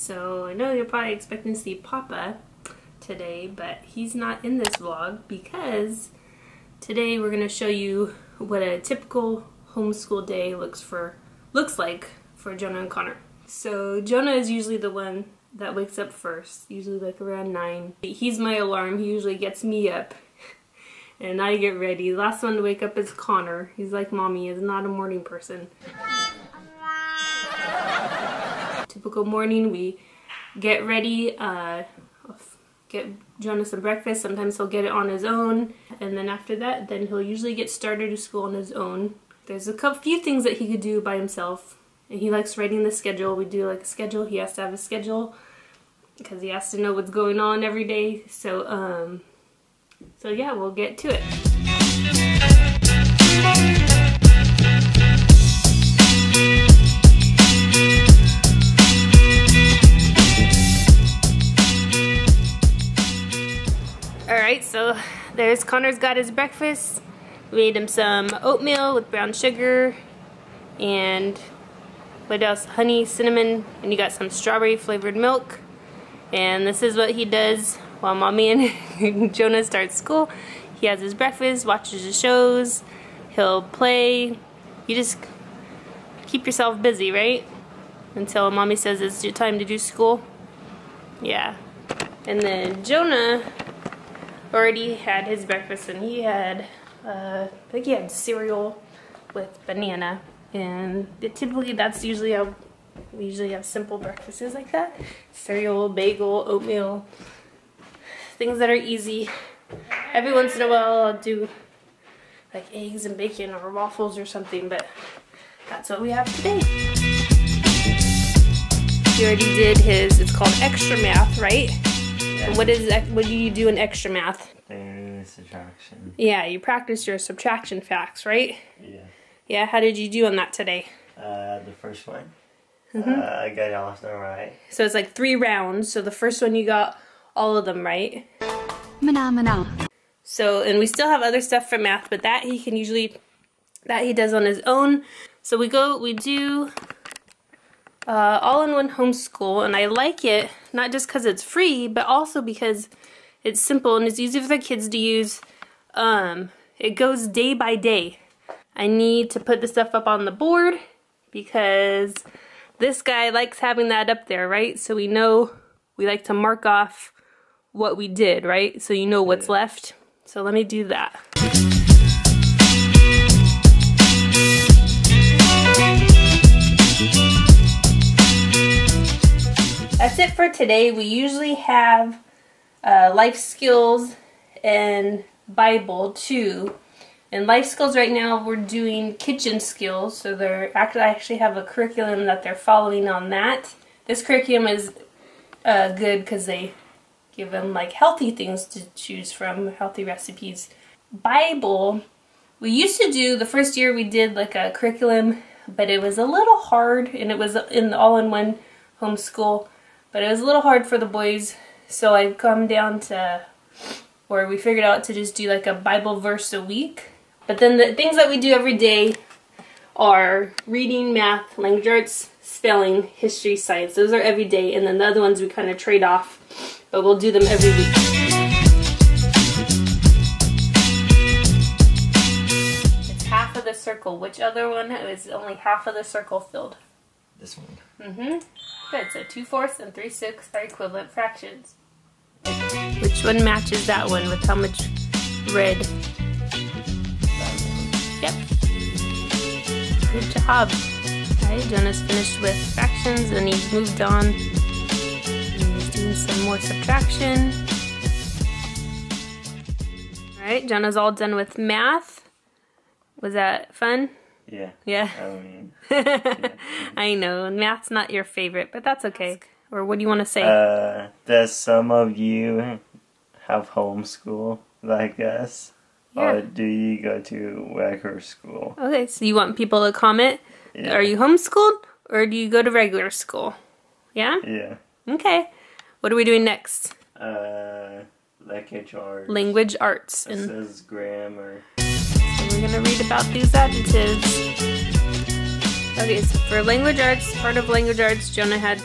So I know you're probably expecting to see Papa today, but he's not in this vlog because today we're going to show you what a typical homeschool day looks like for Jonah and Connor. So Jonah is usually the one that wakes up first, usually like around 9. He's my alarm. He usually gets me up and I get ready. The last one to wake up is Connor. He's like mommy, is not a morning person. Typical morning, we get ready, get Jonah some breakfast. Sometimes he'll get it on his own, and then after that, then he'll usually get started to school on his own. There's a few things that he could do by himself, and he likes writing the schedule. We do like a schedule. He has to have a schedule because he has to know what's going on every day. So yeah, we'll get to it. Alright, so there's Connor's got his breakfast. We made him some oatmeal with brown sugar and what else? Honey, cinnamon, and you got some strawberry flavored milk. And this is what he does while mommy and Jonah start school. He has his breakfast, watches his shows, he'll play. You just keep yourself busy, right? Until mommy says it's your time to do school. Yeah. And then Jonah already had his breakfast, and he had, I think he had cereal with banana. And typically that's usually how we usually have simple breakfasts like that. Cereal, bagel, oatmeal, things that are easy. Every once in a while I'll do like eggs and bacon or waffles or something, but that's what we have today. He already did his, it's called extra math, right? Yeah. What do you do in extra math? Subtraction. Yeah, you practice your subtraction facts, right? Yeah. Yeah, how did you do on that today? The first one, I got all of them right. So it's like 3 rounds. So the first one you got all of them right. So, and we still have other stuff for math, but that he can usually, that he does on his own. So we do all-in-one homeschool, and I like it, not just because it's free, but also because it's simple and it's easy for the kids to use. It goes day by day. I need to put the stuff up on the board because this guy likes having that up there, right? So we know we like to mark off what we did, right? So you know what's left. So let me do that. That's it for today. We usually have life skills and Bible too. And life skills right now we're doing kitchen skills, so I actually have a curriculum that they're following on that. This curriculum is good because they give them like healthy things to choose from, healthy recipes. Bible, we used to do, the first year we did like a curriculum, but it was a little hard, and it was in the all-in-one homeschool, but it was a little hard for the boys, so I've come down to where we figured out to just do like a Bible verse a week. But then the things that we do every day are reading, math, language arts, spelling, history, science. Those are every day, and then the other ones we kind of trade off, but we'll do them every week. It's half of the circle. Which other one is only half of the circle filled? This one. Good, so 2/4 and 3/6 are equivalent fractions. Which one matches that one with how much red? Yep. Good job. Alright, Jonah's finished with fractions and he's moved on. And he's doing some more subtraction. Alright, Jonah's all done with math. Was that fun? Yeah. Yeah. I mean, yeah. I know, math's not your favorite, but that's okay. Or what do you want to say? Does some of you have homeschool like us? Yeah. Or do you go to regular school? Okay, so you want people to comment? Yeah. Are you homeschooled or do you go to regular school? Yeah? Yeah. Okay. What are we doing next? Language arts. Language arts. This is grammar. So we're going to read about these adjectives. Okay, so for language arts, part of language arts, Jonah had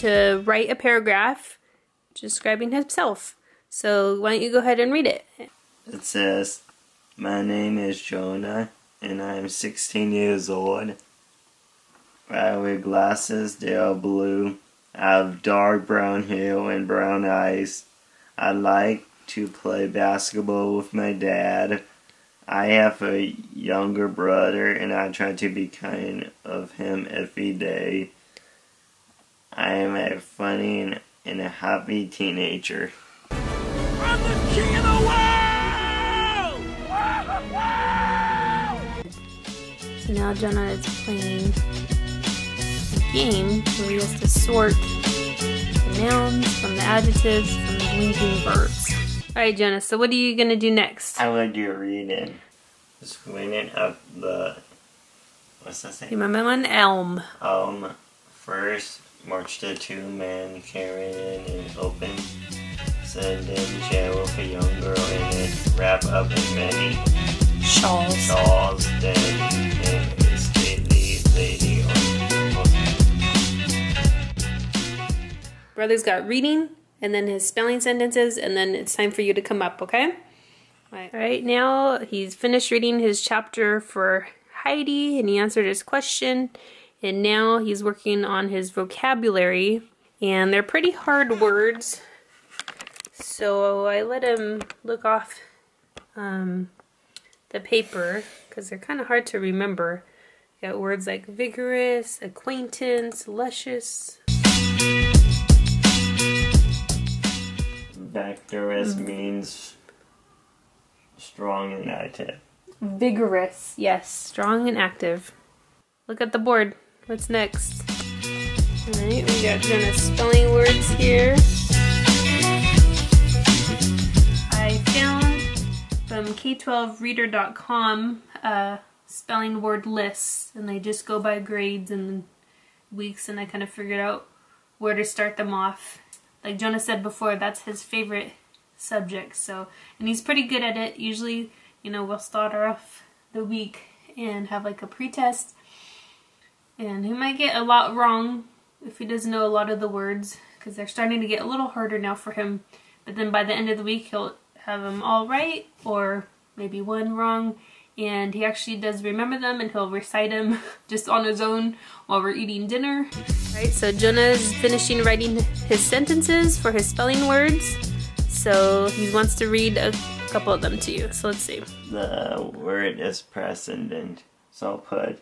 to write a paragraph describing himself. So why don't you go ahead and read it? It says, "My name is Jonah, and I am 16 years old. I wear glasses, they are blue. I have dark brown hair and brown eyes. I like to play basketball with my dad. I have a younger brother, and I try to be kind of him every day. I am a funny and a happy teenager." I'm the king of the world! So now Jonah is playing a game where he has to sort the nouns from the adjectives from the linking verbs. Alright, Jonah, so what are you going to do next? I will do reading. Just reading of the, what's that say? You remember one? Elm. First, marched the two men carrying an open sedan chair with a young girl in it, wrapped up in many shawls. Then came a stately lady on horseback. Brother's got reading, and then his spelling sentences, and then it's time for you to come up, okay? Alright, now he's finished reading his chapter for Heidi, and he answered his question. And now he's working on his vocabulary, and they're pretty hard words. So I let him look off the paper, because they're kind of hard to remember. You got words like vigorous, acquaintance, luscious. Vigorous means strong and active. Vigorous, yes, strong and active. Look at the board. What's next? Alright, we got Jonah's spelling words here. I found from K12reader.com spelling word lists, and they just go by grades and weeks, and I kind of figured out where to start them off. Like Jonah said before, that's his favorite subject, so, and he's pretty good at it. Usually, you know, we'll start off the week and have like a pretest, and he might get a lot wrong if he doesn't know a lot of the words, because they're starting to get a little harder now for him. But then by the end of the week, he'll have them all right, or maybe one wrong, and he actually does remember them, and he'll recite them just on his own while we're eating dinner. Alright, so Jonah is finishing writing his sentences for his spelling words, so he wants to read a couple of them to you. So let's see. The word is precedent, so I'll put,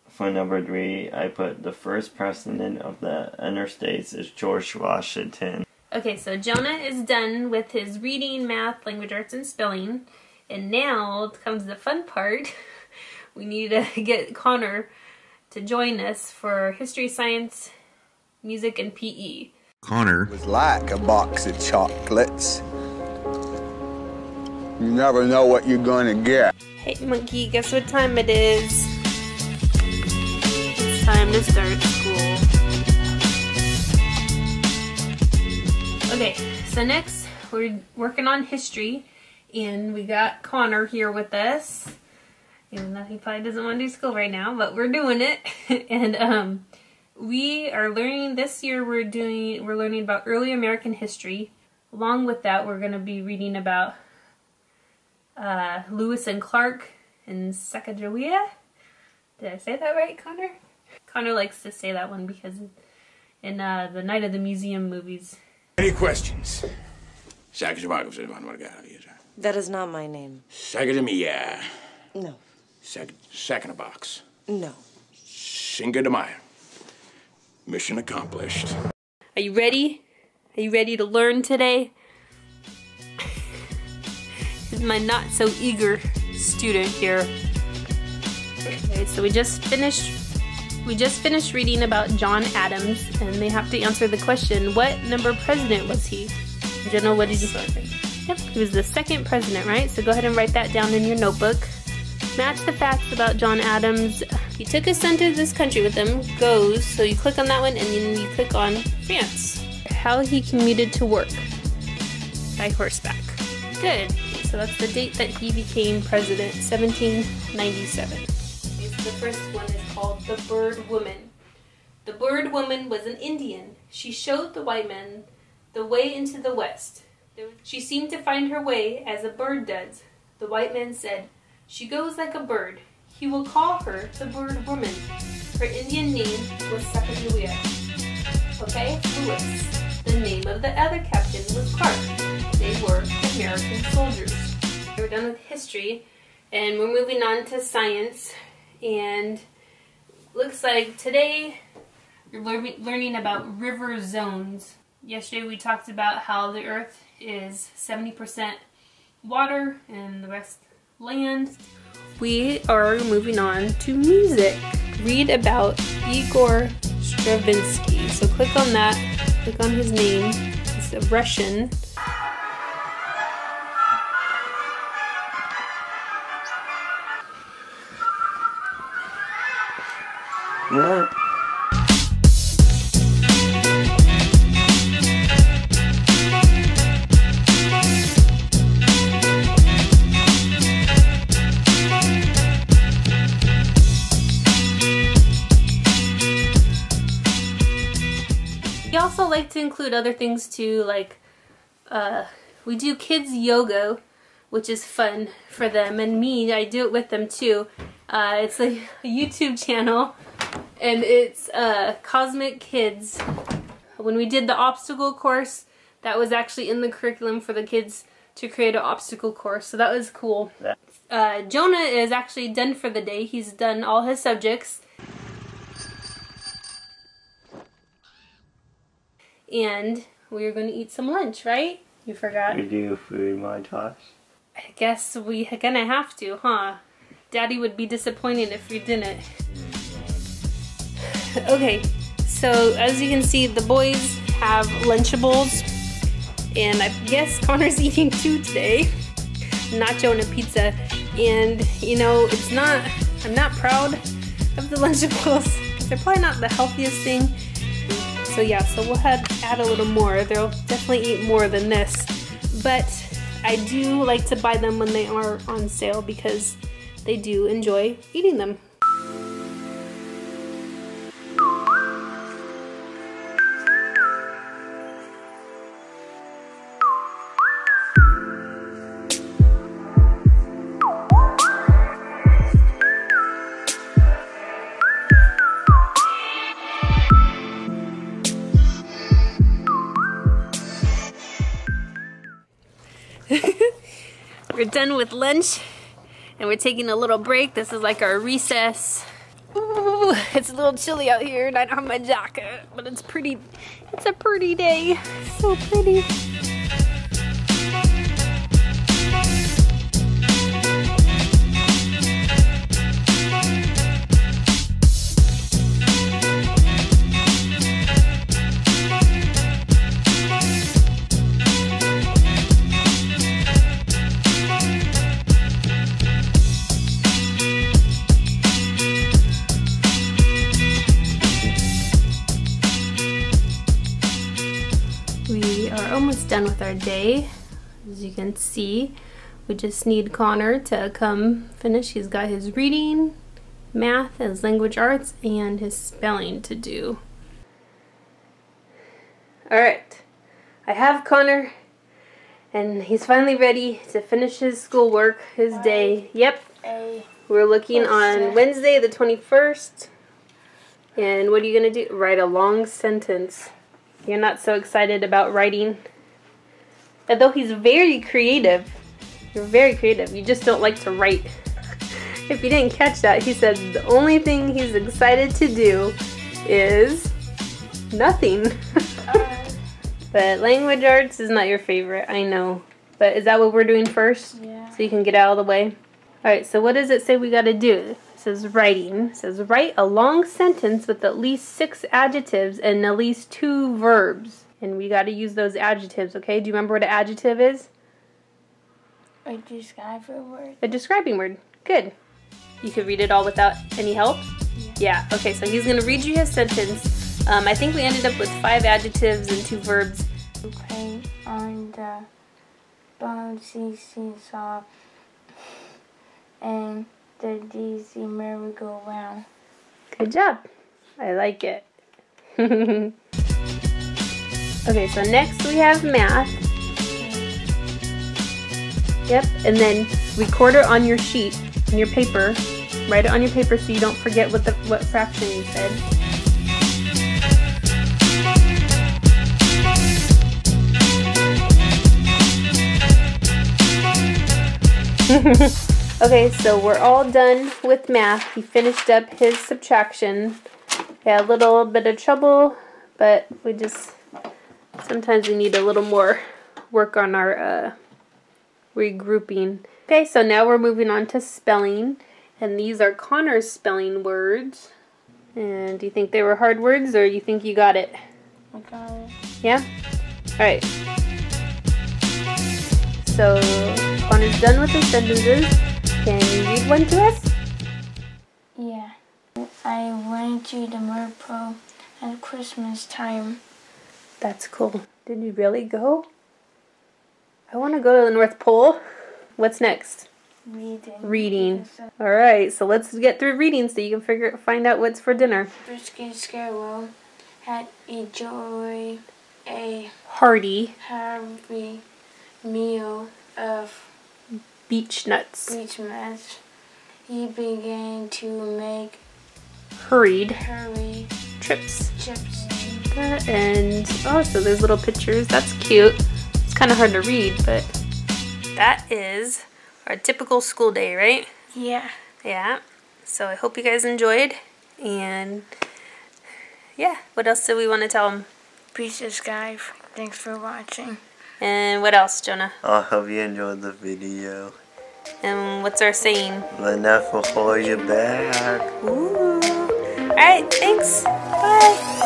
for number 3, I put the first president of the interstates is George Washington. Okay, so Jonah is done with his reading, math, language arts, and spelling. And now comes the fun part. We need to get Connor to join us for history, science, music, and PE. Connor was like a box of chocolates. You never know what you're gonna get. Hey monkey, guess what time it is? It's time to start school. Okay, so next we're working on history, and we got Connor here with us. Even though he probably doesn't want to do school right now, but we're doing it. And we are learning this year. We're learning about early American history. Along with that, we're going to be reading about Lewis and Clark and Sacagawea. Did I say that right, Connor? Connor likes to say that one because in the Night of the Museum movies. Any questions? That is not my name. Sagadamia. No. Second box. No. Cinco de Mayo. Mission accomplished. Are you ready? Are you ready to learn today? This is my not so eager student here. Okay, so we just finished reading about John Adams, and they have to answer the question, what number president was he? Jenna, what did you say? Yep, he was the second president, right? So go ahead and write that down in your notebook. Match the facts about John Adams. He took his son to this country with him, goes, so you click on that one and then you click on France. How he commuted to work. By horseback. Good. So that's the date that he became president, 1797. Okay, so the first one is called The Bird Woman. The bird woman was an Indian. She showed the white men the way into the West. She seemed to find her way as a bird does. The white men said, "She goes like a bird. He will call her the bird woman." Her Indian name was Sacagawea. Okay, Lewis. The name of the other captain was Clark. They were American soldiers. We're done with history, and we're moving on to science. And looks like today you're learning about river zones. Yesterday we talked about how the earth is 70% water and the rest land. We are moving on to music. Read about Igor Stravinsky. So click on that, click on his name. It's a Russian. What? We also like to include other things too, like we do kids yoga, which is fun for them, and me, I do it with them too. It's a YouTube channel, and it's Cosmic Kids. When we did the obstacle course, that was actually in the curriculum for the kids to create an obstacle course, so that was cool. Jonah is actually done for the day. He's done all his subjects. And we're going to eat some lunch, right? You forgot? We do food montage. I guess we're gonna have to, huh? Daddy would be disappointed if we didn't. Okay, so as you can see, the boys have Lunchables, and I guess Connor's eating 2 today. Nacho and a pizza, and you know, I'm not proud of the Lunchables because they're probably not the healthiest thing. So yeah, so we'll add a little more. They'll definitely eat more than this, but I do like to buy them when they are on sale because they do enjoy eating them. We're done with lunch and we're taking a little break. This is like our recess. Ooh, it's a little chilly out here and I don't have my jacket, but it's pretty. It's a pretty day. So pretty. We are almost done with our day. As you can see, we just need Connor to come finish. He's got his reading, math, his language arts, and his spelling to do. Alright, I have Connor, and he's finally ready to finish his schoolwork, his day. Yep, we're looking on Wednesday the 21st. And what are you going to do? Write a long sentence. You're not so excited about writing. Although he's very creative. You're very creative. You just don't like to write. If you didn't catch that, he said the only thing he's excited to do is nothing. But language arts is not your favorite, I know. But is that what we're doing first? Yeah. So you can get out of the way? Alright, so what does it say we gotta do? It says writing. It says write a long sentence with at least 6 adjectives and at least 2 verbs. And we gotta use those adjectives, okay? Do you remember what an adjective is? A describing word. A describing word. Good. You could read it all without any help? Yeah. Okay, so he's gonna read you his sentence. I think we ended up with 5 adjectives and 2 verbs. Play on the bouncy seesaw and the DC merry-go-round. Good job. I like it. Okay, so next we have math. Yep, and then record it on your sheet, on your paper. Write it on your paper so you don't forget what fraction you said. Okay, so we're all done with math. He finished up his subtraction. Yeah, a little bit of trouble, but sometimes we need a little more work on our regrouping. Okay, so now we're moving on to spelling, and these are Connor's spelling words. And do you think they were hard words, or you think you got it? I got it. Yeah? Alright. So, Connor's done with his sentences. Can you read one to us? Yeah. I went to the North Pole at Christmas time. That's cool. Did you really go? I want to go to the North Pole. What's next? Reading. Alright, so let's get through reading so you can find out what's for dinner. Brisket Scarrow had enjoyed a Hearty hearty meal of beech nuts. beech nuts. He began to make Hurried hurry trips. chips. And, oh, so there's little pictures. That's cute. It's kind of hard to read, but that is our typical school day, right? Yeah. Yeah. So I hope you guys enjoyed. And, yeah, what else do we want to tell them? Please subscribe. Thanks for watching. And what else, Jonah? I hope you enjoyed the video. And what's our saying? Enough will hold you back. Ooh. Alright, thanks. Bye.